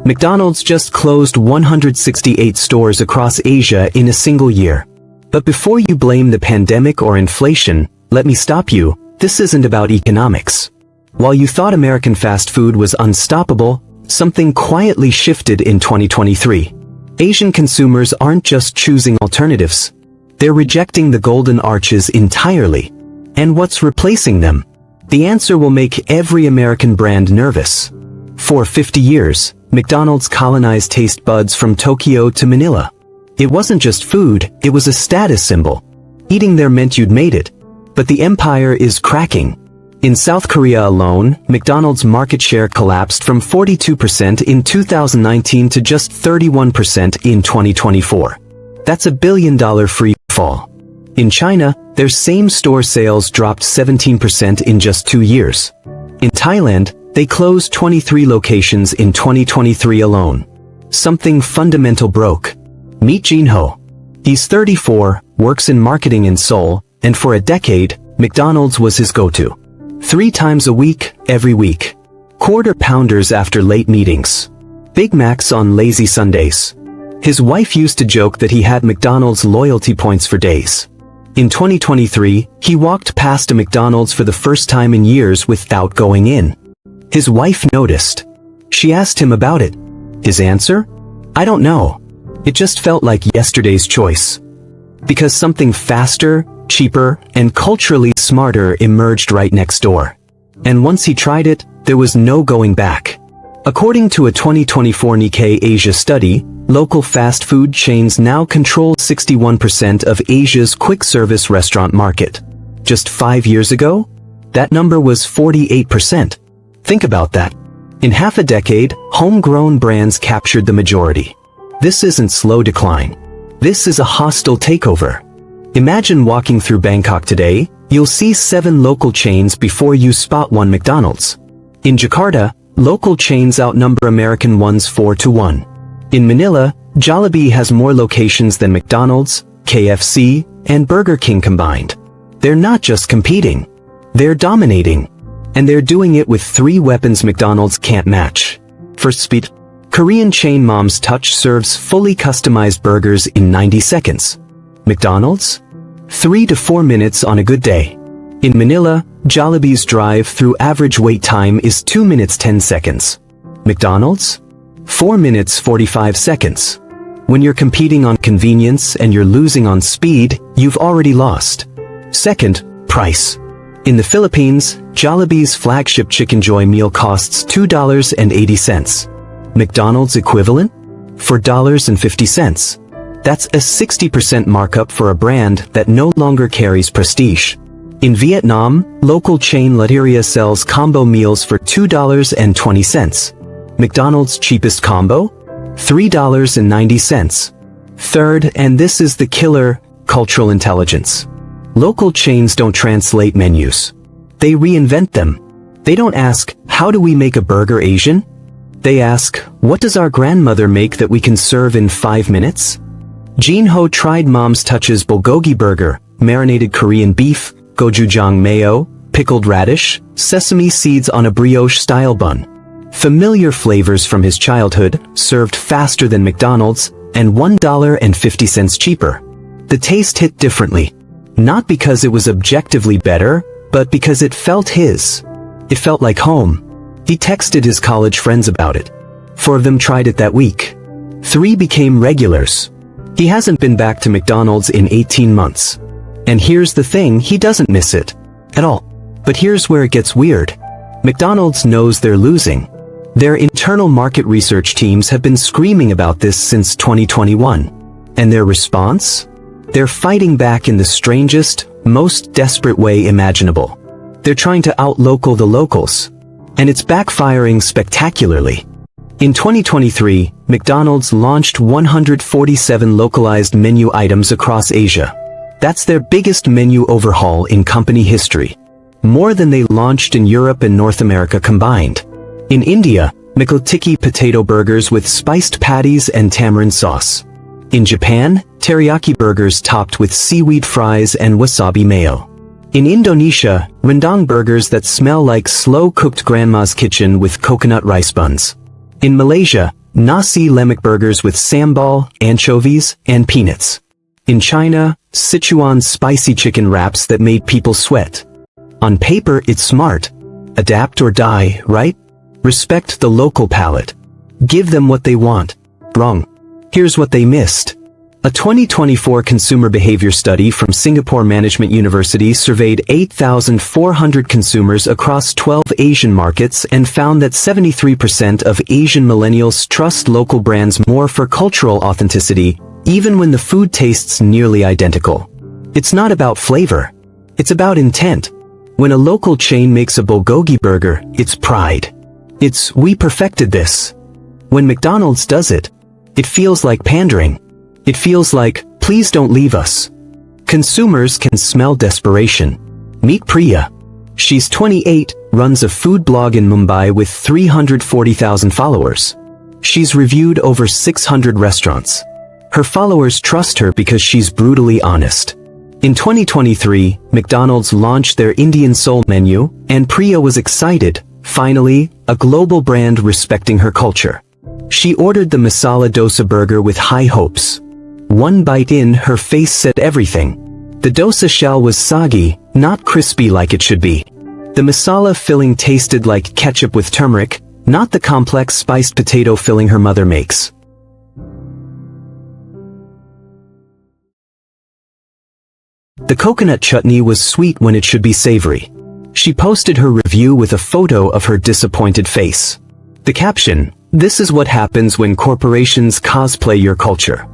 McDonald's just closed 168 stores across Asia in a single year. But before you blame the pandemic or inflation, let me stop you. This isn't about economics. While you thought American fast food was unstoppable, something quietly shifted in 2023. Asian consumers aren't just choosing alternatives. They're rejecting the golden arches entirely. And what's replacing them? The answer will make every American brand nervous. For 50 years, McDonald's colonized taste buds from Tokyo to Manila. It wasn't just food, it was a status symbol. Eating there meant you'd made it. But the empire is cracking. In South Korea alone, McDonald's market share collapsed from 42% in 2019 to just 31% in 2024. That's $1 billion free fall. In China, their same-store sales dropped 17% in just 2 years. In Thailand, they closed 23 locations in 2023 alone. Something fundamental broke. Meet Jinho. He's 34, works in marketing in Seoul, and for a decade, McDonald's was his go-to. 3 times a week, every week. Quarter pounders after late meetings. Big Macs on lazy Sundays. His wife used to joke that he had McDonald's loyalty points for days. In 2023, he walked past a McDonald's for the first time in years without going in. His wife noticed. She asked him about it. His answer? I don't know. It just felt like yesterday's choice. Because something faster, cheaper, and culturally smarter emerged right next door. And once he tried it, there was no going back. According to a 2024 Nikkei Asia study, local fast food chains now control 61% of Asia's quick-service restaurant market. Just 5 years ago, that number was 48%. Think about that. In half a decade, homegrown brands captured the majority. This isn't slow decline. This is a hostile takeover. Imagine walking through Bangkok today, you'll see 7 local chains before you spot one McDonald's. In Jakarta, local chains outnumber American ones 4-1. In Manila, Jollibee has more locations than McDonald's, KFC, and Burger King combined. They're not just competing. They're dominating. And they're doing it with 3 weapons McDonald's can't match. First, speed. Korean chain Mom's Touch serves fully customized burgers in 90 seconds. McDonald's? 3 to 4 minutes on a good day. In Manila, Jollibee's drive-through average wait time is 2 minutes 10 seconds. McDonald's? 4 minutes 45 seconds. When you're competing on convenience and you're losing on speed, you've already lost. Second, price. In the Philippines, Jollibee's flagship Chicken Joy meal costs $2.80. McDonald's equivalent? $4.50. That's a 60% markup for a brand that no longer carries prestige. In Vietnam, local chain Lotteria sells combo meals for $2.20. McDonald's cheapest combo? $3.90. Third, and this is the killer, cultural intelligence. Local chains don't translate menus. They reinvent them. They don't ask, how do we make a burger Asian? They ask, what does our grandmother make that we can serve in 5 minutes? Jinho tried Mom's Touch's bulgogi burger, marinated Korean beef, gochujang mayo, pickled radish, sesame seeds on a brioche-style bun. Familiar flavors from his childhood, served faster than McDonald's, and $1.50 cheaper. The taste hit differently. Not because it was objectively better, but because it felt his. It felt like home. He texted his college friends about it. 4 of them tried it that week. 3 became regulars. He hasn't been back to McDonald's in 18 months. And here's the thing, he doesn't miss it. At all. But here's where it gets weird. McDonald's knows they're losing. Their internal market research teams have been screaming about this since 2021. And their response? They're fighting back in the strangest, most desperate way imaginable. They're trying to out-local the locals. And it's backfiring spectacularly. In 2023, McDonald's launched 147 localized menu items across Asia. That's their biggest menu overhaul in company history. More than they launched in Europe and North America combined. In India, McTikki potato burgers with spiced patties and tamarind sauce. In Japan, teriyaki burgers topped with seaweed fries and wasabi mayo. In Indonesia, rendang burgers that smell like slow-cooked grandma's kitchen with coconut rice buns. In Malaysia, nasi lemak burgers with sambal, anchovies, and peanuts. In China, Sichuan's spicy chicken wraps that made people sweat. On paper, it's smart. Adapt or die, right? Respect the local palate. Give them what they want. Wrong. Here's what they missed. A 2024 consumer behavior study from Singapore Management University surveyed 8,400 consumers across 12 Asian markets and found that 73% of Asian millennials trust local brands more for cultural authenticity, even when the food tastes nearly identical. It's not about flavor. It's about intent. When a local chain makes a bulgogi burger, it's pride. It's, we perfected this. When McDonald's does it, it feels like pandering. It feels like, please don't leave us. Consumers can smell desperation. Meet Priya. She's 28, runs a food blog in Mumbai with 340,000 followers. She's reviewed over 600 restaurants. Her followers trust her because she's brutally honest. In 2023, McDonald's launched their Indian Soul menu, and Priya was excited, finally, a global brand respecting her culture. She ordered the masala dosa burger with high hopes. One bite in, her face said everything. The dosa shell was soggy, not crispy like it should be. The masala filling tasted like ketchup with turmeric, not the complex spiced potato filling her mother makes. The coconut chutney was sweet when it should be savory. She posted her review with a photo of her disappointed face. The caption, "This is what happens when corporations cosplay your culture."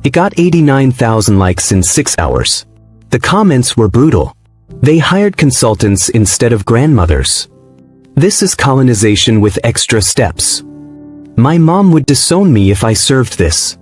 It got 89,000 likes in 6 hours. The comments were brutal. They hired consultants instead of grandmothers. This is colonization with extra steps. My mom would disown me if I served this.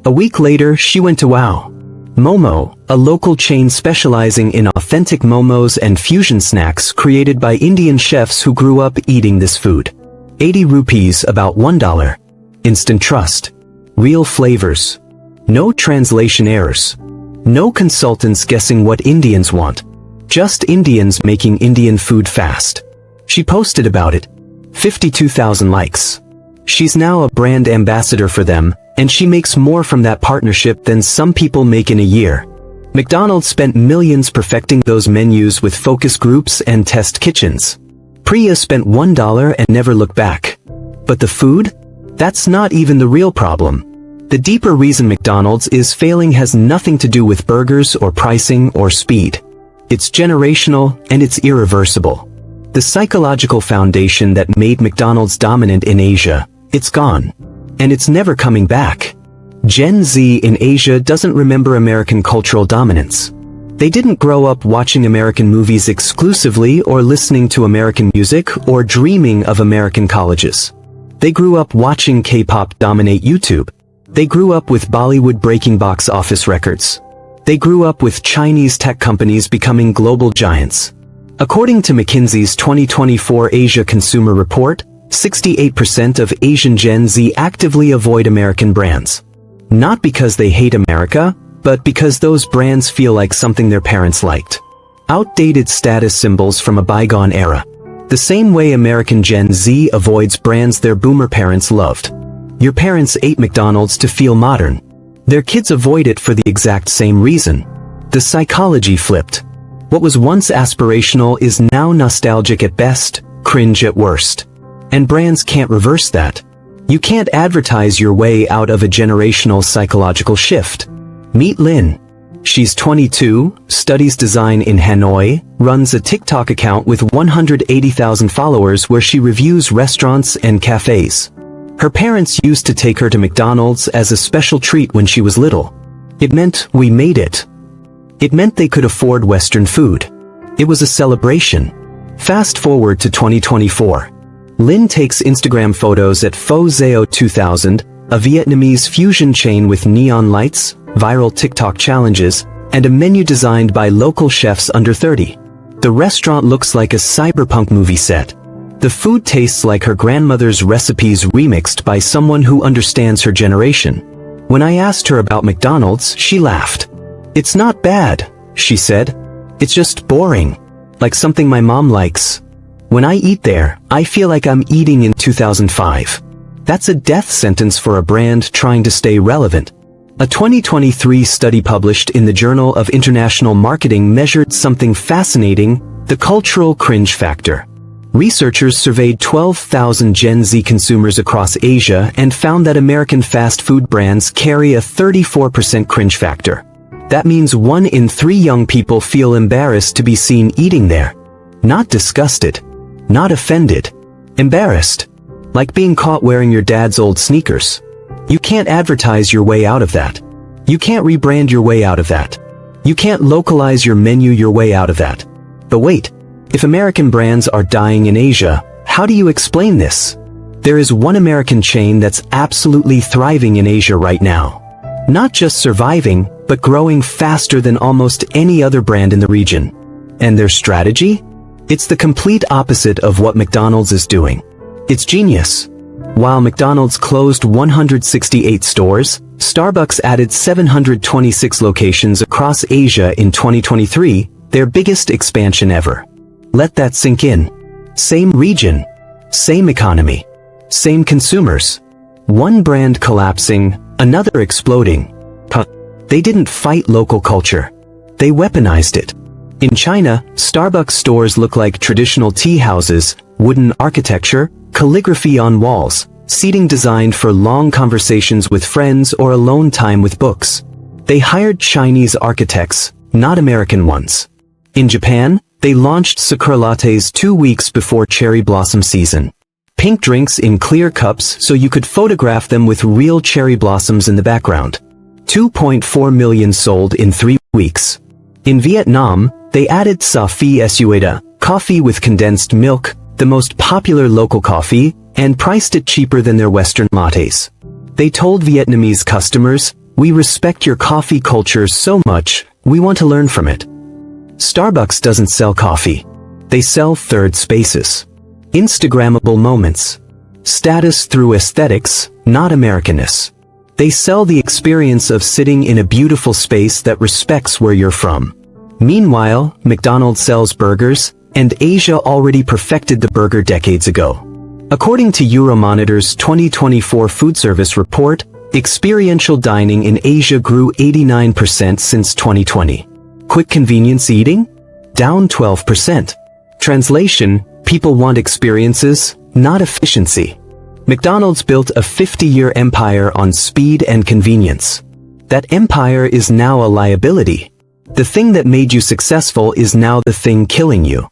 A week later, she went to Wow Momo, a local chain specializing in authentic momos and fusion snacks created by Indian chefs who grew up eating this food. 80 rupees, about $1. Instant trust. Real flavors. No translation errors. No consultants guessing what Indians want. Just Indians making Indian food fast. She posted about it. 52,000 likes. She's now a brand ambassador for them, and she makes more from that partnership than some people make in a year. McDonald's spent millions perfecting those menus with focus groups and test kitchens. Priya spent $1 and never looked back. But the food? That's not even the real problem. The deeper reason McDonald's is failing has nothing to do with burgers or pricing or speed. It's generational and it's irreversible. The psychological foundation that made McDonald's dominant in Asia, it's gone. And it's never coming back. Gen Z in Asia doesn't remember American cultural dominance. They didn't grow up watching American movies exclusively or listening to American music or dreaming of American colleges. They grew up watching K-pop dominate YouTube. They grew up with Bollywood breaking box office records. They grew up with Chinese tech companies becoming global giants. According to McKinsey's 2024 Asia Consumer Report, 68% of Asian Gen Z actively avoid American brands. Not because they hate America, but because those brands feel like something their parents liked. Outdated status symbols from a bygone era. The same way American Gen Z avoids brands their boomer parents loved. Your parents ate McDonald's to feel modern. Their kids avoid it for the exact same reason. The psychology flipped. What was once aspirational is now nostalgic at best, cringe at worst. And brands can't reverse that. You can't advertise your way out of a generational psychological shift. Meet Lynn. She's 22, studies design in Hanoi, runs a TikTok account with 180,000 followers where she reviews restaurants and cafes. Her parents used to take her to McDonald's as a special treat when she was little. It meant we made it. It meant they could afford Western food. It was a celebration. Fast forward to 2024. Lynn takes Instagram photos at Pho Zao 2000, a Vietnamese fusion chain with neon lights, viral TikTok challenges, and a menu designed by local chefs under 30. The restaurant looks like a cyberpunk movie set. The food tastes like her grandmother's recipes remixed by someone who understands her generation. When I asked her about McDonald's, she laughed. "It's not bad," she said. "It's just boring. Like something my mom likes. When I eat there, I feel like I'm eating in 2005. That's a death sentence for a brand trying to stay relevant. A 2023 study published in the Journal of International Marketing measured something fascinating: the cultural cringe factor. Researchers surveyed 12,000 Gen Z consumers across Asia and found that American fast food brands carry a 34% cringe factor. That means 1 in 3 young people feel embarrassed to be seen eating there. Not disgusted. Not offended. Embarrassed. Like being caught wearing your dad's old sneakers. You can't advertise your way out of that. You can't rebrand your way out of that. You can't localize your menu your way out of that. But wait, if American brands are dying in Asia, how do you explain this? There is one American chain that's absolutely thriving in Asia right now. Not just surviving, but growing faster than almost any other brand in the region. And their strategy? It's the complete opposite of what McDonald's is doing. It's genius. While McDonald's closed 168 stores, Starbucks added 726 locations across Asia in 2023, their biggest expansion ever. Let that sink in. Same region. Same economy. Same consumers. One brand collapsing, another exploding. They didn't fight local culture. They weaponized it. In China, Starbucks stores look like traditional tea houses, wooden architecture, calligraphy on walls, seating designed for long conversations with friends or alone time with books. They hired Chinese architects, not American ones. In Japan, they launched sakura lattes 2 weeks before cherry blossom season. Pink drinks in clear cups so you could photograph them with real cherry blossoms in the background. 2.4 million sold in 3 weeks. In Vietnam, they added Sa Phi Sueda, coffee with condensed milk, the most popular local coffee, and priced it cheaper than their Western lattes. They told Vietnamese customers, "We respect your coffee culture so much, we want to learn from it." Starbucks doesn't sell coffee. They sell third spaces. Instagrammable moments. Status through aesthetics, not Americanness. They sell the experience of sitting in a beautiful space that respects where you're from. Meanwhile, McDonald's sells burgers, and Asia already perfected the burger decades ago. According to Euromonitor's 2024 food service report, experiential dining in Asia grew 89% since 2020. Quick convenience eating? Down 12%. Translation: people want experiences, not efficiency. McDonald's built a 50-year empire on speed and convenience. That empire is now a liability. The thing that made you successful is now the thing killing you.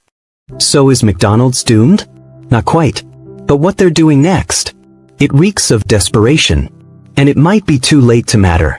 So is McDonald's doomed? Not quite. But what they're doing next? It reeks of desperation. And it might be too late to matter.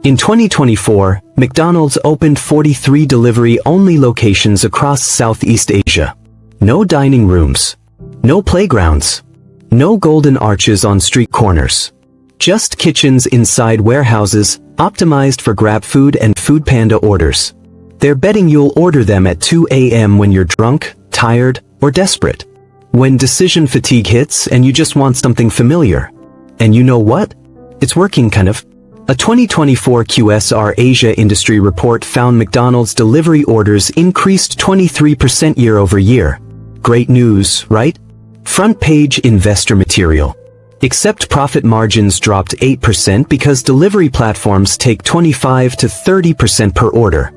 In 2024, McDonald's opened 43 delivery-only locations across Southeast Asia. No dining rooms. No playgrounds. No golden arches on street corners. Just kitchens inside warehouses, optimized for GrabFood and FoodPanda orders. They're betting you'll order them at 2 a.m. when you're drunk, tired, or desperate. When decision fatigue hits and you just want something familiar. And you know what? It's working, kind of. A 2024 QSR Asia industry report found McDonald's delivery orders increased 23% year-over-year. Great news, right? Front page investor material. Except profit margins dropped 8% because delivery platforms take 25 to 30% per order.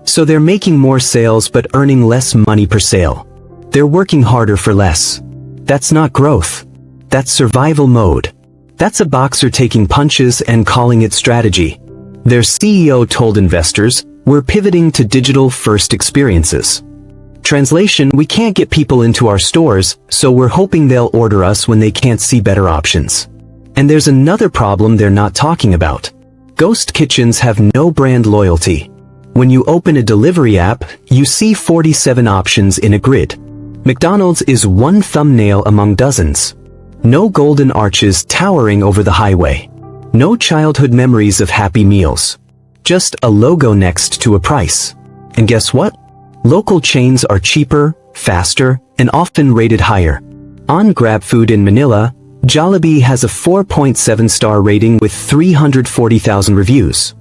So they're making more sales but earning less money per sale. They're working harder for less. That's not growth. That's survival mode. That's a boxer taking punches and calling it strategy. Their CEO told investors, "We're pivoting to digital-first experiences." Translation: we can't get people into our stores, so we're hoping they'll order us when they can't see better options. And there's another problem they're not talking about. Ghost kitchens have no brand loyalty. When you open a delivery app, you see 47 options in a grid. McDonald's is one thumbnail among dozens. No golden arches towering over the highway. No childhood memories of Happy Meals. Just a logo next to a price. And guess what? Local chains are cheaper, faster, and often rated higher. On GrabFood in Manila, Jollibee has a 4.7-star rating with 340,000 reviews.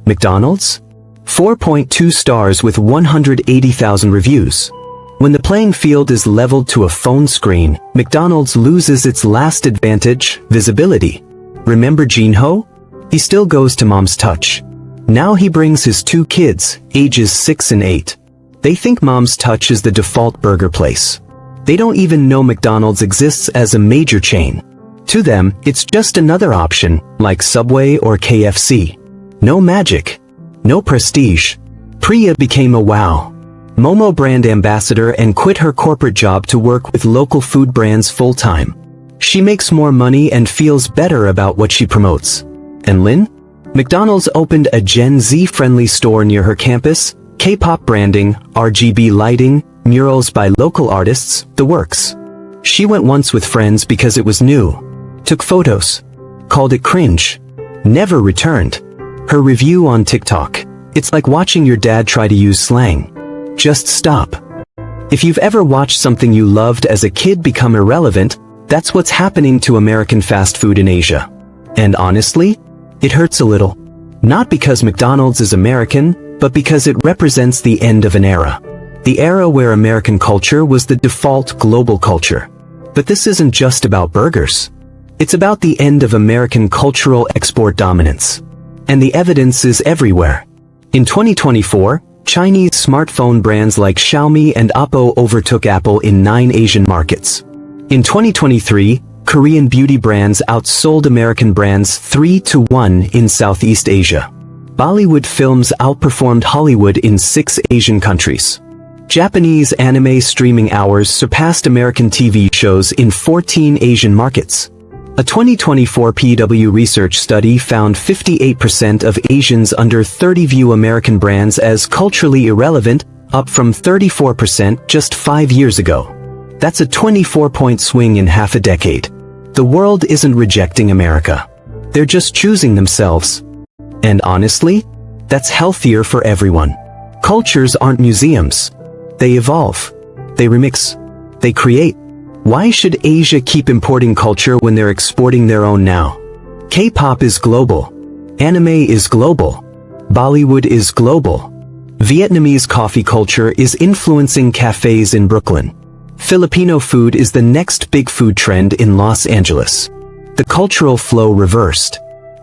McDonald's? 4.2 stars with 180,000 reviews. When the playing field is leveled to a phone screen, McDonald's loses its last advantage, visibility. Remember Gene Ho? He still goes to Mom's Touch. Now he brings his 2 kids, ages 6 and 8. They think Mom's Touch is the default burger place. They don't even know McDonald's exists as a major chain. To them, it's just another option, like Subway or KFC. No magic. No prestige. Priya became a wow Momo brand ambassador and quit her corporate job to work with local food brands full-time. She makes more money and feels better about what she promotes. And Lynn? McDonald's opened a Gen Z-friendly store near her campus, K-pop branding, RGB lighting, murals by local artists, the works. She went once with friends because it was new. Took photos. Called it cringe. Never returned. Her review on TikTok. It's like watching your dad try to use slang. Just stop. If you've ever watched something you loved as a kid become irrelevant, that's what's happening to American fast food in Asia. And honestly, it hurts a little. Not because McDonald's is American, but because it represents the end of an era. The era where American culture was the default global culture. But this isn't just about burgers. It's about the end of American cultural export dominance. And the evidence is everywhere. In 2024, Chinese smartphone brands like Xiaomi and Oppo overtook Apple in 9 Asian markets. In 2023, Korean beauty brands outsold American brands 3-1 in Southeast Asia. Bollywood films outperformed Hollywood in 6 Asian countries. Japanese anime streaming hours surpassed American TV shows in 14 Asian markets. A 2024 PW research study found 58% of Asians under 30 view American brands as culturally irrelevant, up from 34% just 5 years ago. That's a 24-point swing in half a decade. The world isn't rejecting America. They're just choosing themselves. And honestly, that's healthier for everyone. Cultures aren't museums. They evolve. They remix. They create. Why should Asia keep importing culture when they're exporting their own now? K-pop is global. Anime is global. Bollywood is global. Vietnamese coffee culture is influencing cafes in Brooklyn. Filipino food is the next big food trend in Los Angeles. The cultural flow reversed.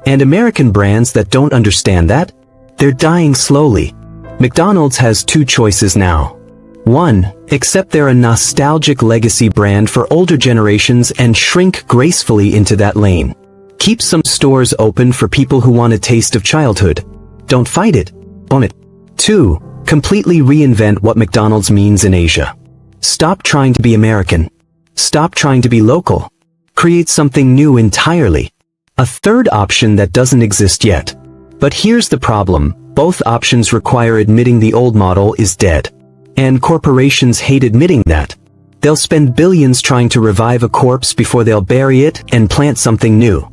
And American brands that don't understand that? They're dying slowly. McDonald's has 2 choices now. 1. Accept they're a nostalgic legacy brand for older generations and shrink gracefully into that lane. Keep some stores open for people who want a taste of childhood. Don't fight it. Own it. 2. Completely reinvent what McDonald's means in Asia. Stop trying to be American. Stop trying to be local. Create something new entirely. A third option that doesn't exist yet. But here's the problem. Both options require admitting the old model is dead. And corporations hate admitting that. They'll spend billions trying to revive a corpse before they'll bury it and plant something new.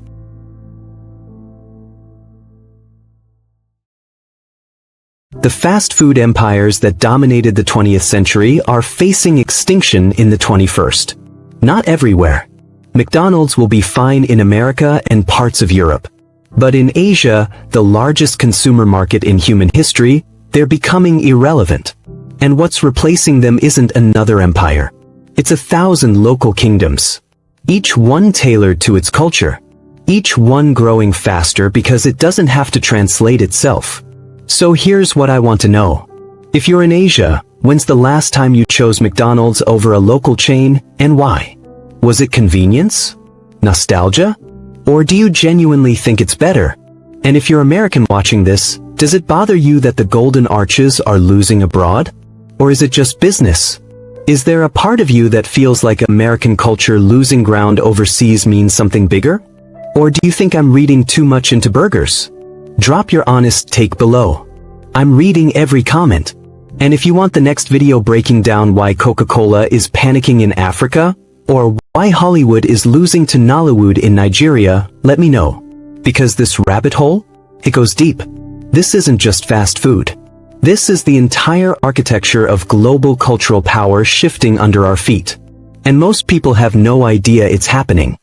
The fast food empires that dominated the 20th century are facing extinction in the 21st. Not everywhere. McDonald's will be fine in America and parts of Europe. But in Asia, the largest consumer market in human history, they're becoming irrelevant. And what's replacing them isn't another empire. It's 1,000 local kingdoms. Each one tailored to its culture. Each one growing faster because it doesn't have to translate itself. So here's what I want to know. If you're in Asia, when's the last time you chose McDonald's over a local chain, and why? Was it convenience? Nostalgia? Or do you genuinely think it's better? And if you're American watching this, does it bother you that the Golden Arches are losing abroad? Or is it just business? Is there a part of you that feels like American culture losing ground overseas means something bigger? Or do you think I'm reading too much into burgers? Drop your honest take below. I'm reading every comment. And if you want the next video breaking down why Coca-Cola is panicking in Africa, or why Hollywood is losing to Nollywood in Nigeria, let me know. Because this rabbit hole, it goes deep. This isn't just fast food. This is the entire architecture of global cultural power shifting under our feet. And most people have no idea it's happening.